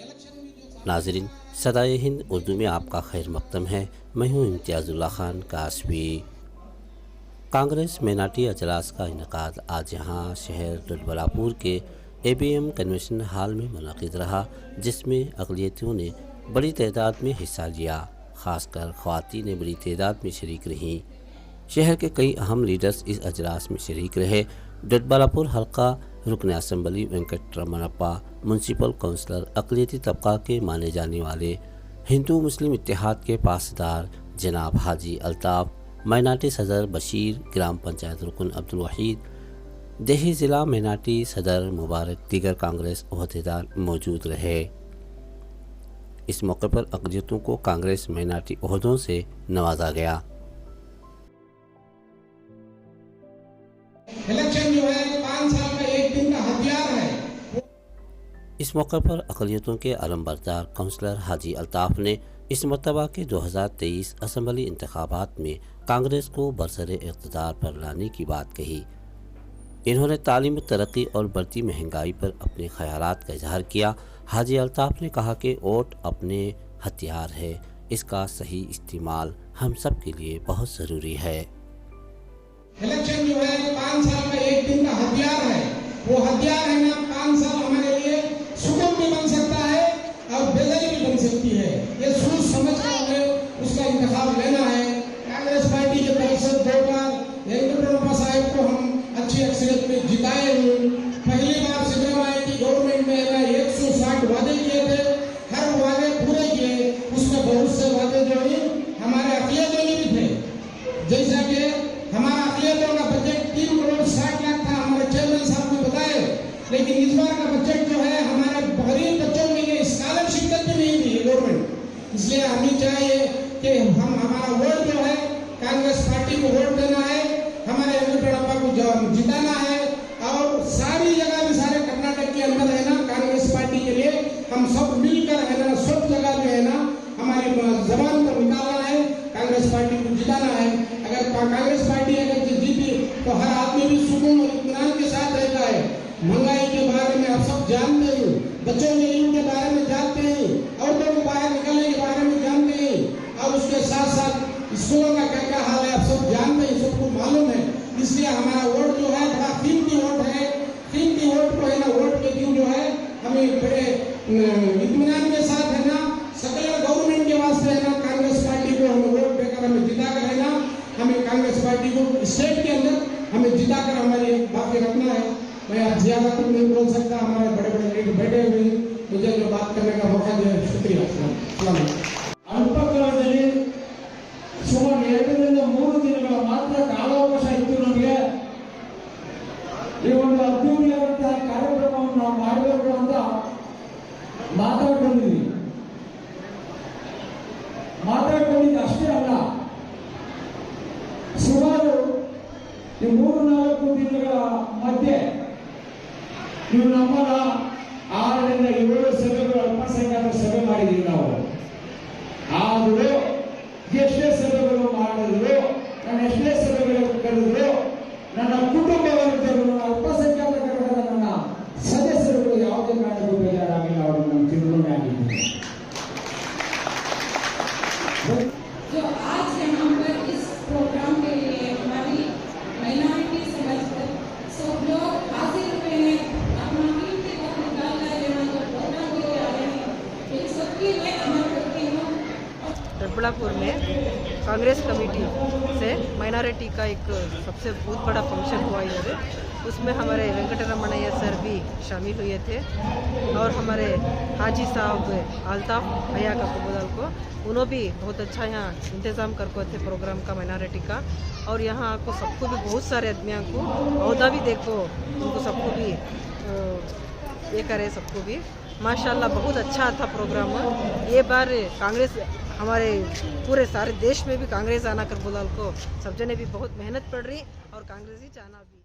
नाजरीन, सदाए हिंद उर्दू में आपका खैर मकदम है। मैं हूँ इम्तियाज़ुल्लाह खान कासवी। कांग्रेस मेनाटी अजलास का इनकाद आज यहाँ शहर डोडबलापुर के ABM कन्वेंशन हॉल में मुनक़िद रहा, जिसमें अक़लियतों ने बड़ी तादाद में हिस्सा लिया। ख़ासकर ख़वातीन ने बड़ी तादाद में शरीक रहीं। शहर के कई अहम लीडर्स इस अजलास में शरीक रहे। डोडबलापुर हल्का रुकन असम्बली वेंकट रमणप्पा, म्यूनसिपल काउंसलर, अक़लियती तबका के माने जाने वाले हिंदू मुस्लिम इत्तेहाद के पासदार जनाब हाजी अल्ताफ़, माइनाटी सदर बशीर, ग्राम पंचायत रुकन अब्दुल वहीद, देही ज़िला माइनाटी सदर मुबारक, दीगर कांग्रेस ओहदेदार मौजूद रहे। इस मौके पर अक़लियतों को कांग्रेस माइनाटी ओहदों से नवाजा गया। इलेक्शन जो है 5 साल का एक दिन का हथियार है। इस मौके पर अक़लियतों के अलमबरदार काउंसलर हाजी अल्ताफ़ ने इस मरतबा के 2023 असम्बली इंतखाबात में कांग्रेस को बरसरे इक़्तिदार पर लाने की बात कही। इन्होंने तालीम, तरक्की और बढ़ती महंगाई पर अपने ख़यालात का इजहार किया। हाजी अल्ताफ़ ने कहा कि वोट अपने हथियार है, इसका सही इस्तेमाल हम सब के लिए बहुत ज़रूरी है। इलेक्शन जो है 5 साल का एक दिन का हथियार है। वो हथियार है ना, 5 साल हमारे लिए सुगम भी बन सकता है और बेजाई भी बन सकती है। ये सोच समझ कर हमें उसका इंतखाब लेना है। कांग्रेस पार्टी की तरफ से 2 बार वेंकटरमण साहब को हम अच्छी अक्सरियत में जिताए हुए। पहली बार सिद्धरामैया की गवर्नमेंट में 160 वादे किए थे, हर वादे पूरे किए। उसमें बहुत से वादे जो है हमारे अक़लियतों के भी थे। जैसा कि हमारा अक़लियतों का बजट 3 करोड़ 60 लाख था, हमारे चेयरमैन साहब ने बताया। लेकिन इस बार का बजट जो है हमारे गरीब बच्चों के लिए स्कॉलरशिप तक भी नहीं दी गवर्नमेंट। इसलिए हमें चाहिए कि हमारा वोट जो है कांग्रेस पार्टी को वोट देना है, हमारे वेंकटरमण को जिताना है। और सारी जगह भी, सारे कर्नाटक के अंदर है ना, कांग्रेस पार्टी के लिए हम सब मिलकर है ना, सब जगह में है ना, हमारी जबान पर निकालना है, कांग्रेस पार्टी को जिताना है। अगर कांग्रेस पार्टी अगर जीती तो हर आदमी भी सुकून और इत्मीनान के साथ रहता है। महंगाई के बारे में आप सब जानते हैं, बच्चों के इल्म के बारे में जानते हैं, औरतों को बाहर निकलने के बारे में जानते हैं, और उसके साथ साथ स्कूलों का क्या क्या हाल है आप सब जानते हैं, सबको मालूम है। इसलिए हमारा वोट जो है बड़ा कीमती वोट है। कीमती वोट को है ना, वोट के दिन जो है हमें बड़े इत्मीनान के साथ है ना, सेकुलर गवर्नमेंट के वास्ते है ना, कांग्रेस पार्टी को हमें वोट देकर हमें जिताकर है ना, हमें कांग्रेस पार्टी को स्टेट के अंदर हमें जिताकर हमारी बाकी रखना है। मैं आज ज्यादा कुछ नहीं बोल सकता, हमारे बड़े बड़े लीडर बैठे हुए हैं, मुझे जो बात करने का मौका दिया, शुक्रिया। ಅಲ್ಪಕಾಲದಲ್ಲಿ ಸುಮಾರು 2-3 ದಿನಗಳ ಮಾತ್ರ ಕಾಲಾವಕಾಶ ಇತ್ತು ನಮಗೆ ಈ ಒಂದು ಅದ್ಭುತವಾದಂತಹ ಕಾರ್ಯಕ್ರಮವನ್ನು ನಾವು ಮಾಡಬೇಕು ಅಂತ ಮಾತಾಡ್ಕೊಂಡಿದ್ದೀವಿ ಅಷ್ಟೇ ಅಲ್ಲ, ಸುಮಾರು ಈ 3-4 ದಿನಗಳ ಮಧ್ಯೆ ನೀವು ನಮ್ಮನ್ನ 6ರಿಂದ 7 ಸಭೆಗಳು ಅಲ್ಪಸಂಖ್ಯಾತರ ಸಭೆ ಮಾಡಿದ್ದೀವಿ ನಾವು. ಆದರೂ ಎಷ್ಟೇ ಸಭೆಗಳು ಮಾಡಿದ್ರು, ನನ್ನ ಎಷ್ಟೇ ಸಭೆಗಳು ಕರೆದ್ರು, ನನ್ನ ಕುಟುಂಬ ವರ್ಗದವರು, ಅಲ್ಪಸಂಖ್ಯಾತರ ನನ್ನ ಸದಸ್ಯರುಗಳು ಯಾವುದೇ ಕಾರಣಕ್ಕೂ ಬೇಜಾರಾಗಿಲ್ಲ, ಅವರು ನಮ್ಮ ತಿರುಗುಣೆ ಆಗಿದ್ದಾರೆ. जो आज यहाँ पर इस प्रोग्राम के लिए हमारी माइनॉरिटी समझकर सब लोग हाजिर हुए हैं, अपना कीमती वक्त निकाल कर यहाँ जो प्रोग्राम के लिए आ रहे हैं, इन सबकी मैं अमल करती हूँ। डोडबलापुर में कांग्रेस कमेटी से माइनॉरिटी का एक सबसे बहुत बड़ा फंक्शन हुआ इधर, उसमें हमारे वेंकटरमणैया सर भी शामिल हुए थे और हमारे हाजी साहब अल्ताफ़ भैया का कबूल को उन्होंने भी बहुत अच्छा यहाँ इंतज़ाम करके थे प्रोग्राम का माइनॉरिटी का। और यहाँ आपको सबको भी बहुत सारे आदमियों को अहदा भी देखो, उनको सबको भी ये करे, सबको भी माशाल्लाह बहुत अच्छा था प्रोग्राम। ये बार कांग्रेस हमारे पूरे सारे देश में भी कांग्रेस आना कर बोला को सब जने भी बहुत मेहनत पड़ रही और कांग्रेस ही चाहना भी।